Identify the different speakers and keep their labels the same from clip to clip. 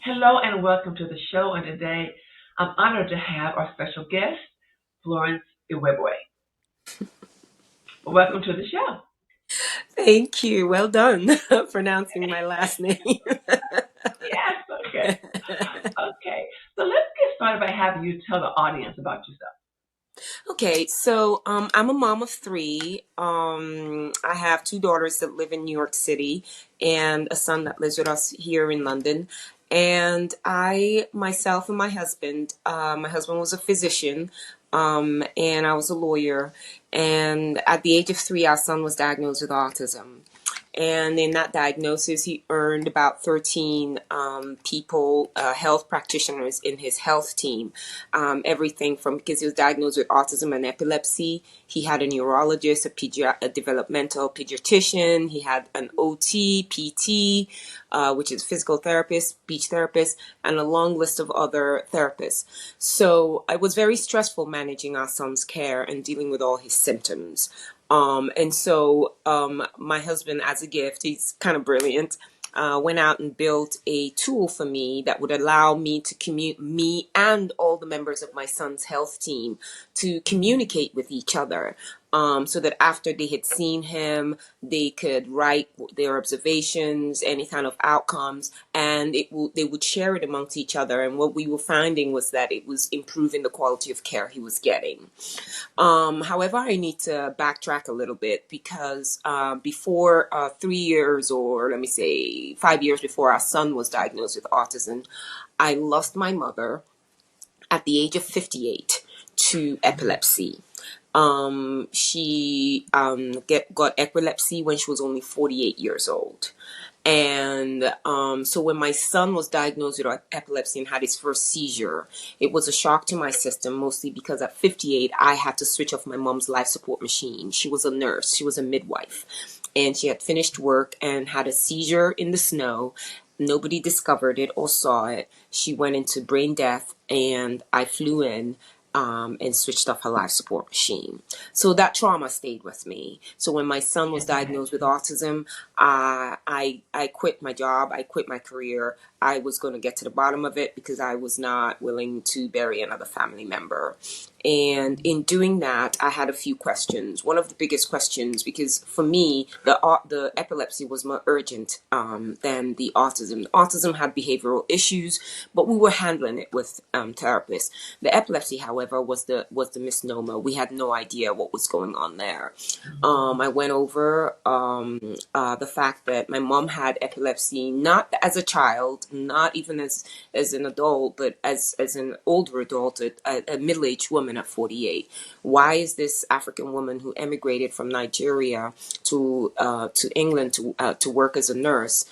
Speaker 1: Hello and welcome to the show. And today I'm honored to have our special guest, Florence Iwegbue. Welcome to the show.
Speaker 2: Thank you. Well done pronouncing my last name.
Speaker 1: Yes, okay. Okay. So let's get started by having you tell the audience about yourself.
Speaker 2: Okay, so I'm a mom of three. I have two daughters that live in New York City and a son that lives with us here in London. And I, myself, and my husband was a physician, and I was a lawyer. And at the age of three, our son was diagnosed with autism. And in that diagnosis, he earned about 13 people, health practitioners in his health team. Everything from, because he was diagnosed with autism and epilepsy, he had a neurologist, a developmental pediatrician, he had an OT, PT, which is physical therapist, speech therapist, and a long list of other therapists. So it was very stressful managing our son's care and dealing with all his symptoms. My husband, as a gift, he's kind of brilliant, went out and built a tool for me that would allow me to me and all the members of my son's health team to communicate with each other. So that after they had seen him, they could write their observations, any kind of outcomes, and they would share it amongst each other. And what we were finding was that it was improving the quality of care he was getting. However, I need to backtrack a little bit because before 3 years, or let me say 5 years before our son was diagnosed with autism, I lost my mother at the age of 58 to epilepsy. She got epilepsy when she was only 48 years old. And so when my son was diagnosed with epilepsy and had his first seizure, it was a shock to my system, mostly because at 58, I had to switch off my mom's life support machine. She was a nurse. She was a midwife. And she had finished work and had a seizure in the snow. Nobody discovered it or saw it. She went into brain death, and I flew in and switched off her life support machine. So that trauma stayed with me. So when my son was diagnosed with autism, I quit my job. I quit my career. I was going to get to the bottom of it because I was not willing to bury another family member. And in doing that, I had a few questions. One of the biggest questions, because for me, the epilepsy was more urgent than the autism. The autism had behavioral issues, but we were handling it with therapists. The epilepsy, however, was the misnomer. We had no idea what was going on there. I went over the fact that my mom had epilepsy not as a child, not even as an adult, but as an older adult, a middle-aged woman at 48. Why is this African woman who emigrated from Nigeria to England to work as a nurse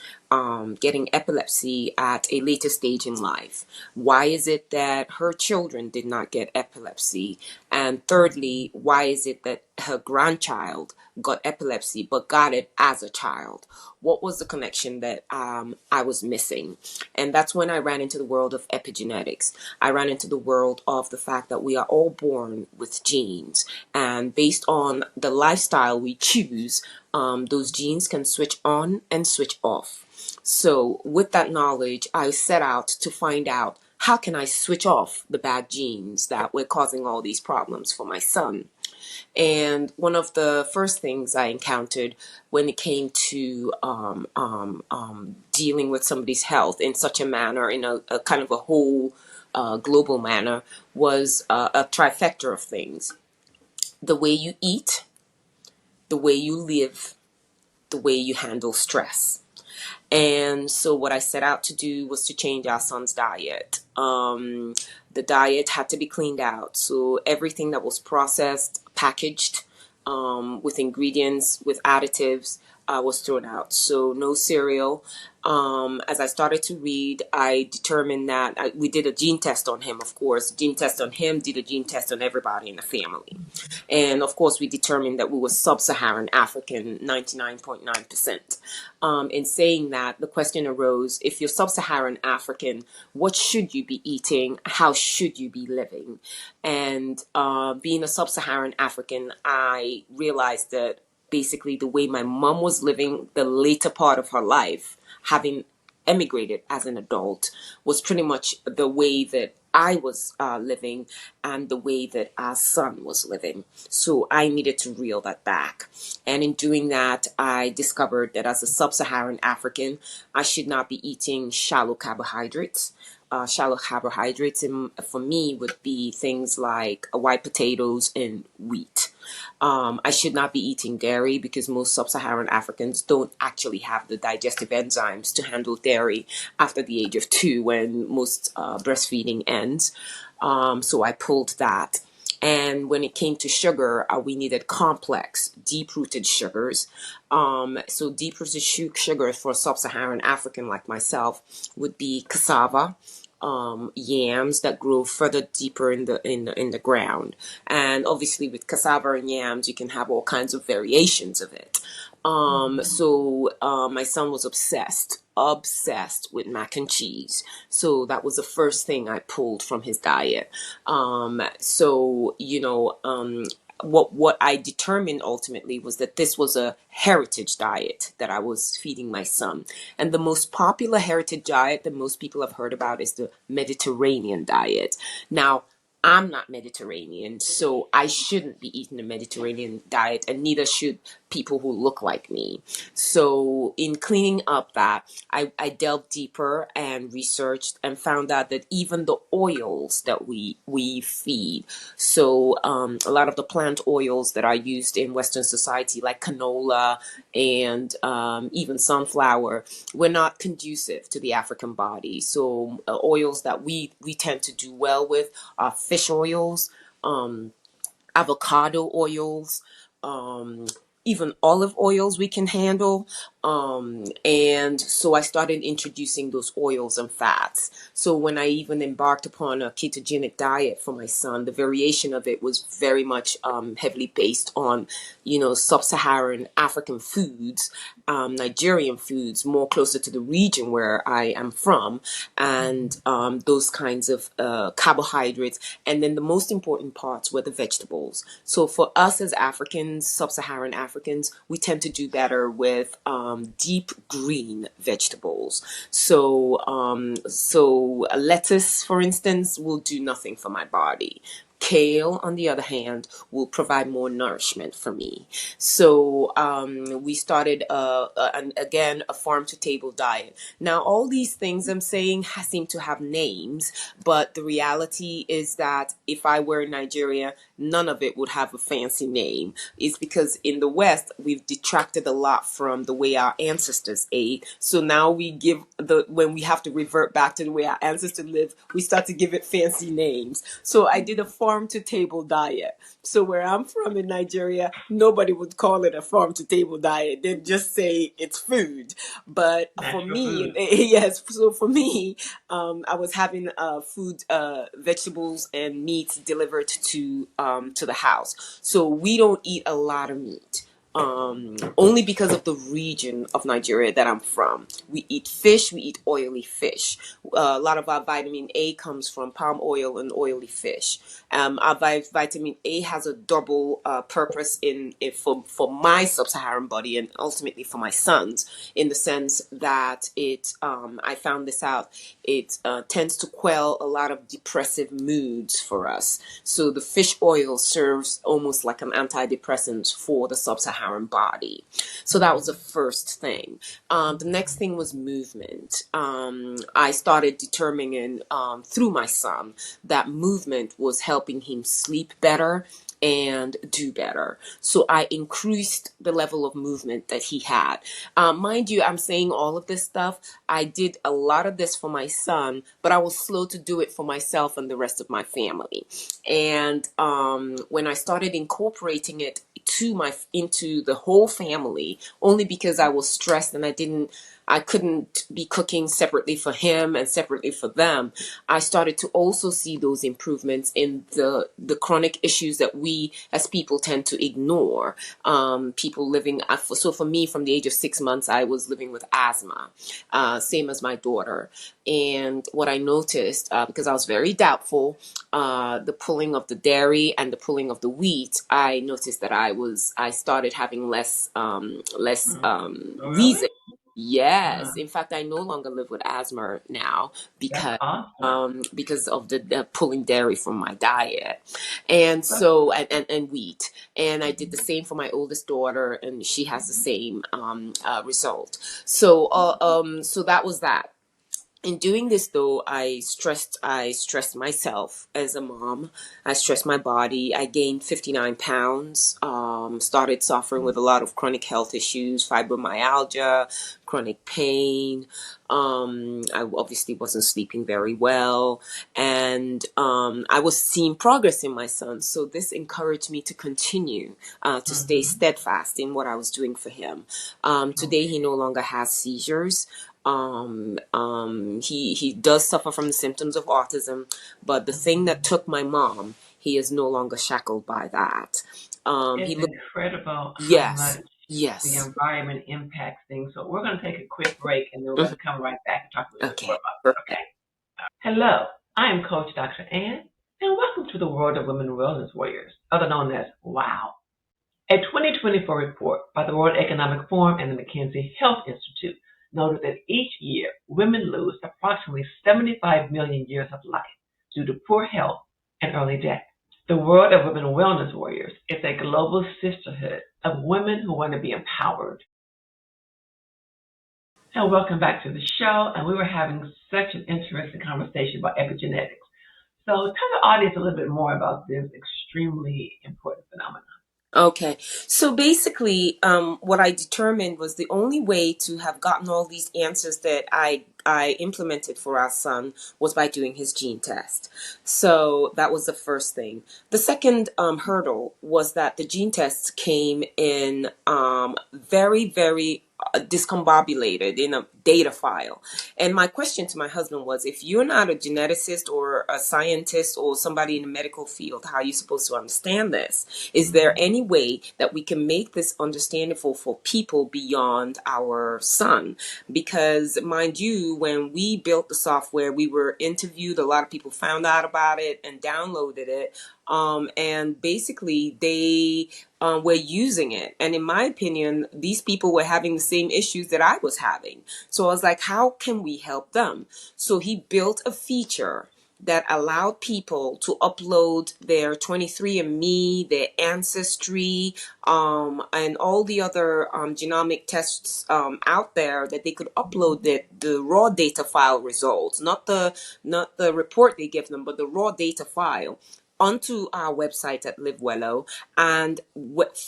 Speaker 2: getting epilepsy at a later stage in life? Why is it that her children did not get epilepsy? And thirdly, why is it that her grandchild got epilepsy but got it as a child? What was the connection that I was missing? And that's when I ran into the world of epigenetics. I ran into the world of the fact that we are all born with genes, and based on the lifestyle we choose, those genes can switch on and switch off. So with that knowledge, I set out to find out, how can I switch off the bad genes that were causing all these problems for my son? And one of the first things I encountered when it came to dealing with somebody's health in such a manner, in a kind of a whole global manner, was a trifecta of things. The way you eat, the way you live, the way you handle stress. And so what I set out to do was to change our son's diet. The diet had to be cleaned out. So everything that was processed, packaged, with ingredients, with additives, was thrown out. So no cereal. As I started to read, I determined that we did a gene test on him, of course. Gene test on him, did a gene test on everybody in the family. And of course, we determined that we were sub-Saharan African, 99.9%. In saying that, the question arose, if you're sub-Saharan African, what should you be eating? How should you be living? And being a sub-Saharan African, I realized that basically the way my mom was living the later part of her life, having emigrated as an adult was pretty much the way that I was living and the way that our son was living. So I needed to reel that back. And in doing that, I discovered that as a sub-Saharan African, I should not be eating shallow carbohydrates. Shallow carbohydrates for me would be things like white potatoes and wheat. I should not be eating dairy because most sub-Saharan Africans don't actually have the digestive enzymes to handle dairy after the age of 2 when most breastfeeding ends. So I pulled that. And when it came to sugar, we needed complex, deep-rooted sugars. So deep-rooted sugar for a sub-Saharan African like myself would be cassava, yams that grow further deeper in the ground. And obviously with cassava and yams, you can have all kinds of variations of it. So my son was obsessed with mac and cheese. So that was the first thing I pulled from his diet. So, what I determined ultimately was that this was a heritage diet that I was feeding my son. And the most popular heritage diet that most people have heard about is the Mediterranean diet. Now, I'm not Mediterranean, so I shouldn't be eating a Mediterranean diet, and neither should people who look like me. So in cleaning up that, I delved deeper and researched and found out that even the oils that we feed, so a lot of the plant oils that are used in Western society, like canola and even sunflower, were not conducive to the African body. So oils that we tend to do well with are fish oils, avocado oils, um, even olive oils we can handle. And so I started introducing those oils and fats. So when I even embarked upon a ketogenic diet for my son, the variation of it was very much heavily based on, sub-Saharan African foods, Nigerian foods, more closer to the region where I am from, and those kinds of carbohydrates. And then the most important parts were the vegetables. So for us as Africans, sub-Saharan Africans, we tend to do better with deep green vegetables. So a lettuce, for instance, will do nothing for my body. Kale, on the other hand, will provide more nourishment for me. So we started, again, a farm-to-table diet. Now, all these things I'm saying seem to have names, but the reality is that if I were in Nigeria, none of it would have a fancy name. It's because in the West, we've detracted a lot from the way our ancestors ate. So now when we have to revert back to the way our ancestors lived, we start to give it fancy names. So I did a farm to table diet. So where I'm from in Nigeria, nobody would call it a farm to table diet. They'd just say it's food. But for me, yes, so for me, I was having food, vegetables and meats delivered to the house. So we don't eat a lot of meat. Only because of the region of Nigeria that I'm from. We eat fish, we eat oily fish. A lot of our vitamin A comes from palm oil and oily fish. Our vitamin A has a double purpose for my sub-Saharan body and ultimately for my sons, in the sense that I found this out, it tends to quell a lot of depressive moods for us. So the fish oil serves almost like an antidepressant for the sub-Saharan body. So that was the first thing. The next thing was movement. I started determining through my son that movement was helping him sleep better and do better. So I increased the level of movement that he had. Mind you, I'm saying all of this stuff. I did a lot of this for my son, but I was slow to do it for myself and the rest of my family. And when I started incorporating it into the whole family, only because I was stressed and I couldn't be cooking separately for him and separately for them, I started to also see those improvements in the chronic issues that we as people tend to ignore. People living, so for me, from the age of 6 months, I was living with asthma, same as my daughter. And what I noticed, because I was very doubtful, the pulling of the dairy and the pulling of the wheat, I noticed that I started having less
Speaker 1: Really?
Speaker 2: reason. Yes. In fact, I no longer live with asthma now
Speaker 1: That's
Speaker 2: because
Speaker 1: awesome.
Speaker 2: because of the pulling dairy from my diet. And
Speaker 1: That's
Speaker 2: so and wheat. And I did the same for my oldest daughter, and she has the same result. So that was that. In doing this though, I stressed myself as a mom. I stressed my body. I gained 59 pounds. Started suffering with a lot of chronic health issues, fibromyalgia, chronic pain. I obviously wasn't sleeping very well, and I was seeing progress in my son. So this encouraged me to continue to stay steadfast in what I was doing for him. Today he no longer has seizures. He does suffer from the symptoms of autism, but the thing that took my mom, he is no longer shackled by that. He
Speaker 1: It's
Speaker 2: look
Speaker 1: incredible how
Speaker 2: Yes,
Speaker 1: much the
Speaker 2: yes.
Speaker 1: environment impacts things. So we're going to take a quick break and then we're going
Speaker 2: Mhm.
Speaker 1: to come right back and talk a little bit more
Speaker 2: Okay,
Speaker 1: about this,
Speaker 2: perfect.
Speaker 1: okay? Hello, I am Coach Dr. Ann, and welcome to the World of Women Wellness Warriors, other known as WOW. A 2024 report by the World Economic Forum and the McKinsey Health Institute noted that each year women lose approximately 75 million years of life due to poor health and early death. The World of Women Wellness Warriors is a global sisterhood of women who want to be empowered. And welcome back to the show. And we were having such an interesting conversation about epigenetics. So tell the audience a little bit more about this extremely important phenomenon.
Speaker 2: Okay. So basically, what I determined was the only way to have gotten all these answers that I implemented for our son was by doing his gene test. So that was the first thing. The second hurdle was that the gene test came in very, very discombobulated in a data file. And my question to my husband was, if you're not a geneticist or a scientist or somebody in the medical field, how are you supposed to understand this? Is there any way that we can make this understandable for people beyond our son? Because mind you, when we built the software, we were interviewed. A lot of people found out about it and downloaded it. And basically they were using it. And in my opinion, these people were having the same issues that I was having. So I was like, how can we help them? So he built a feature that allowed people to upload their 23andMe, their Ancestry, and all the other genomic tests out there, that they could upload the raw data file results, not the report they give them, but the raw data file onto our website at Livewello, and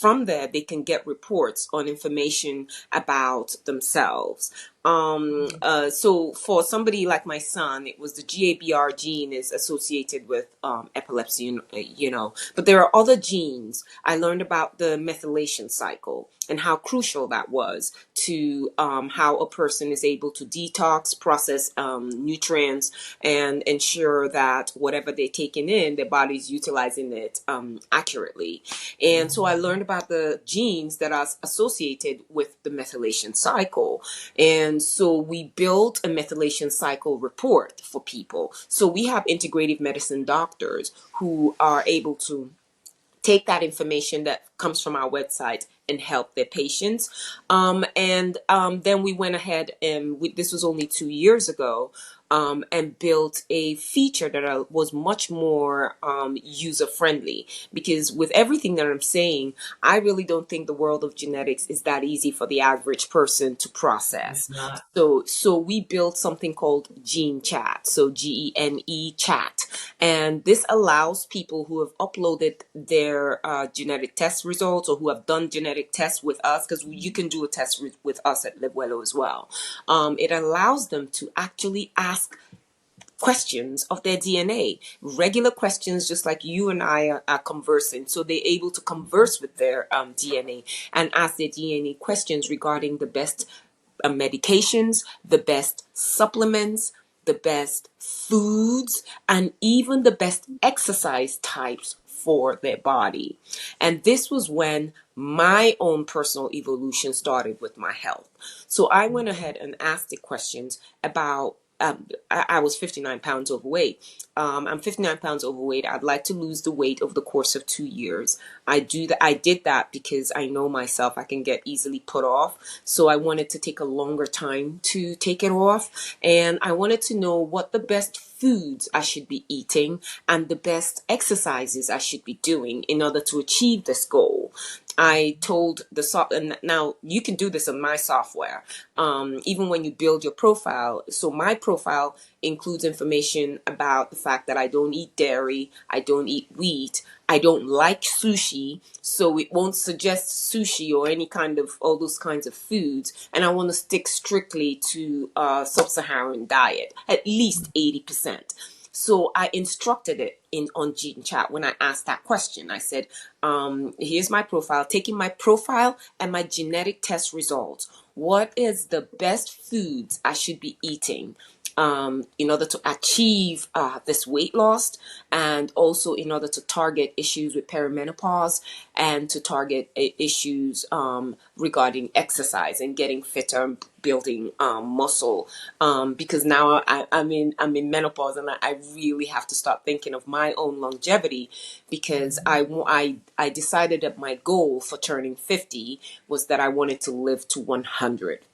Speaker 2: from there they can get reports on information about themselves. So for somebody like my son, it was the GABR gene is associated with epilepsy, but there are other genes. I learned about the methylation cycle and how crucial that was to how a person is able to detox, process nutrients, and ensure that whatever they're taking in, their body's utilizing it accurately. And so I learned about the genes that are associated with the methylation cycle. And so we built a methylation cycle report for people. So we have integrative medicine doctors who are able to take that information that comes from our website and help their patients. And then we went ahead and this was only 2 years ago, and built a feature that was much more user friendly. Because with everything that I'm saying, I really don't think the world of genetics is that easy for the average person to
Speaker 1: It's
Speaker 2: process.
Speaker 1: not.
Speaker 2: So we built something called Gene Chat, so GENE chat, and this allows people who have uploaded their genetic test results, or who have done genetic tests with us, because you can do a test with us at Livewello as well. It allows them to actually ask questions of their DNA, regular questions, just like you and I are conversing. So they're able to converse with their DNA and ask their DNA questions regarding the best medications, the best supplements, the best foods, and even the best exercise types for their body. And this was when my own personal evolution started with my health. So I went ahead and asked the questions about I was 59 pounds overweight. I'm 59 pounds overweight. I'd like to lose the weight over the course of 2 years. I did that because I know myself. I can get easily put off. So I wanted to take a longer time to take it off. And I wanted to know what the best foods I should be eating and the best exercises I should be doing in order to achieve this goal. I told and now you can do this on my software. Even when you build your profile. So my profile includes information about the fact that I don't eat dairy, I don't eat wheat, I don't like sushi, so it won't suggest sushi or any kind of all those kinds of foods. And I want to stick strictly to sub-Saharan diet, at least 80%. So I instructed it in on Gene Chat when I asked that question. I said, here's my profile, taking my profile and my genetic test results. What is the best foods I should be eating in order to achieve this weight loss, and also in order to target issues with perimenopause and to target issues regarding exercise and getting fitter and building muscle, because now I'm in menopause, and I really have to start thinking of my own longevity, because I decided that my goal for turning 50 was that I wanted to live to 100.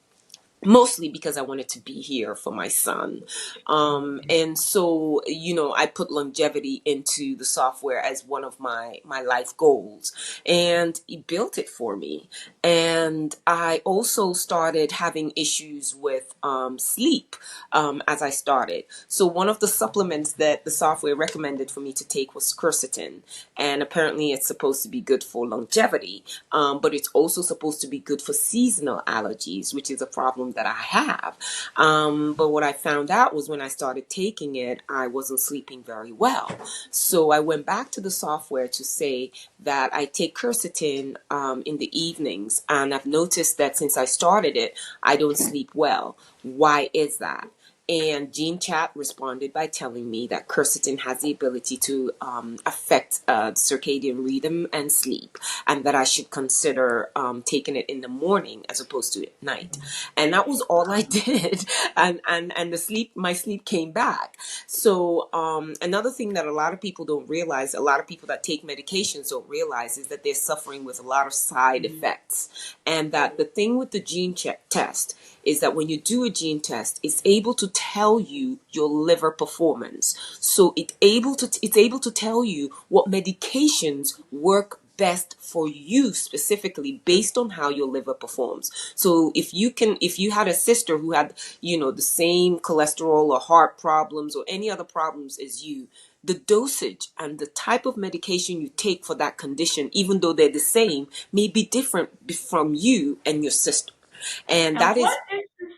Speaker 2: Mostly because I wanted to be here for my son. And so, I put longevity into the software as one of my life goals, and he built it for me. And I also started having issues with sleep as I started. So one of the supplements that the software recommended for me to take was quercetin. And apparently it's supposed to be good for longevity, but it's also supposed to be good for seasonal allergies, which is a problem that I have. But what I found out was when I started taking it, I wasn't sleeping very well. So I went back to the software to say that I take quercetin in the evenings, and I've noticed that since I started it, I don't sleep well. Why is that? And Gene Chat responded by telling me that quercetin has the ability to affect circadian rhythm and sleep, and that I should consider taking it in the morning as opposed to at night. And that was all I did, and my sleep came back. So another thing that a lot of people don't realize, a lot of people that take medications don't realize, is that they're suffering with a lot of side effects, and that the thing with the gene check test is that when you do a gene test, it's able to tell you your liver performance. So it's able to tell you what medications work best for you specifically based on how your liver performs. So if you had a sister who had, the same cholesterol or heart problems or any other problems as you, the dosage and the type of medication you take for that condition, even though they're the same, may be different from you and your sister. And
Speaker 1: And
Speaker 2: that is
Speaker 1: what is this?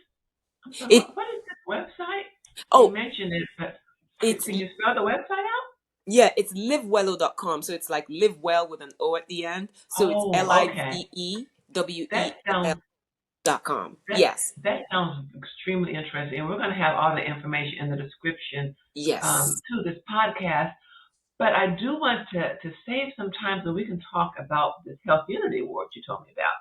Speaker 1: I'm sorry,
Speaker 2: it.
Speaker 1: what is this website? You
Speaker 2: Oh,
Speaker 1: mentioned it, but
Speaker 2: it's
Speaker 1: can you spell the website out?
Speaker 2: yeah, it's livewello.com. So it's like live well with an O at the end. So it's
Speaker 1: Oh, okay. That
Speaker 2: LIVEEWELL
Speaker 1: sounds
Speaker 2: dot com.
Speaker 1: that
Speaker 2: Yes.
Speaker 1: that sounds extremely interesting, and we're going to have all the information in the description
Speaker 2: Yes.
Speaker 1: to this podcast. But I do want to save some time so we can talk about this Health Unity Award you told me about.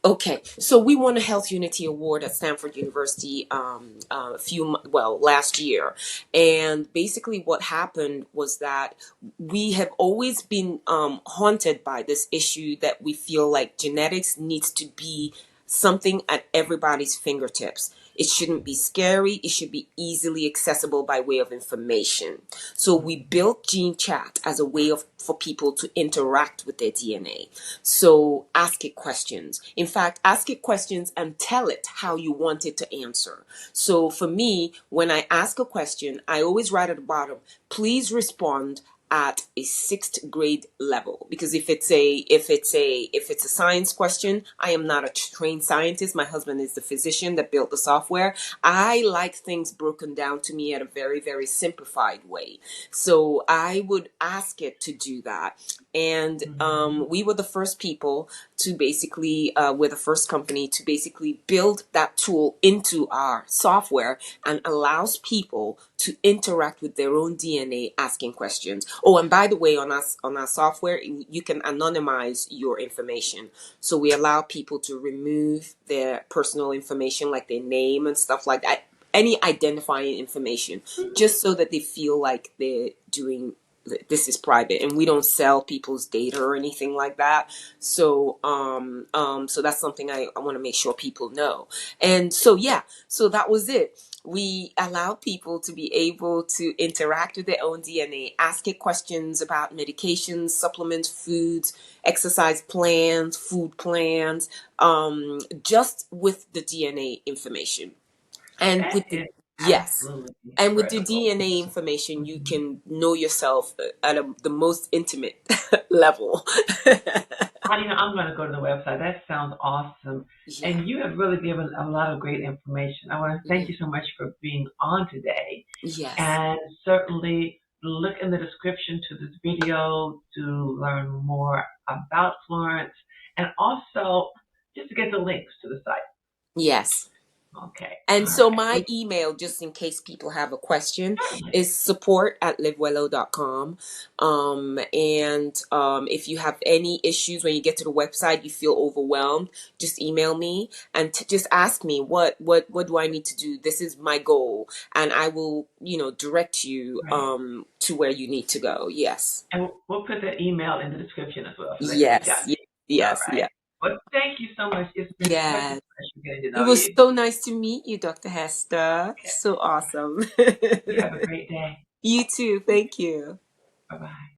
Speaker 2: Okay. So we won a Health Unity Award at Stanford University last year. And basically what happened was that we have always been haunted by this issue that we feel like genetics needs to be something at everybody's fingertips. It shouldn't be scary. It should be easily accessible by way of information. So we built Gene Chat as a way for people to interact with their DNA. So ask it questions. In fact, ask it questions and tell it how you want it to answer. So for me, when I ask a question, I always write at the bottom, please respond at a sixth grade level, because if it's a science question, I am not a trained scientist. My husband is the physician that built the software. I like things broken down to me at a very, very simplified way. So I would ask it to do that. And we were the first people to basically, we're the first company to basically build that tool into our software, and allows people to interact with their own DNA asking questions. Oh, and by the way, on our software, you can anonymize your information. So we allow people to remove their personal information, like their name and stuff like that. any identifying information, just so that they feel like they're doing, this is private, and we don't sell people's data or anything like that. So so that's something I want to make sure people know. And so yeah, so that was it. We allow people to be able to interact with their own DNA, ask it questions about medications, supplements, foods, exercise plans, food plans, just with the DNA information. And
Speaker 1: That
Speaker 2: with
Speaker 1: is
Speaker 2: the, yes.
Speaker 1: absolutely
Speaker 2: And with the
Speaker 1: incredible.
Speaker 2: DNA information, you can know yourself at the most intimate level.
Speaker 1: I'm going to go to the website. That sounds awesome.
Speaker 2: Yeah.
Speaker 1: And you have really given a lot of great information. I want to thank
Speaker 2: Yeah.
Speaker 1: you so much for being on today.
Speaker 2: Yes.
Speaker 1: And certainly look in the description to this video to learn more about Florence and also just to get the links to the site.
Speaker 2: Yes.
Speaker 1: Okay.
Speaker 2: And
Speaker 1: All
Speaker 2: so
Speaker 1: right.
Speaker 2: my
Speaker 1: Well,
Speaker 2: email, just in case people have a question,
Speaker 1: certainly.
Speaker 2: is support@livewello.com. And if you have any issues when you get to the website, you feel overwhelmed, just email me and just ask me what do I need to do? This is my goal, and I will, direct you
Speaker 1: Right.
Speaker 2: to where you need to go. Yes.
Speaker 1: And we'll put that email in the description as well so they can reach out
Speaker 2: Yes.
Speaker 1: to
Speaker 2: Yes.
Speaker 1: you. All
Speaker 2: Yes.
Speaker 1: right.
Speaker 2: Yes.
Speaker 1: Well, thank you so much. It's been such a
Speaker 2: Yes.
Speaker 1: pleasure getting to
Speaker 2: It
Speaker 1: know
Speaker 2: was
Speaker 1: you.
Speaker 2: so nice to meet you, Dr. Hester.
Speaker 1: Okay.
Speaker 2: So awesome.
Speaker 1: You have a great day.
Speaker 2: You too. Thank you.
Speaker 1: Bye bye.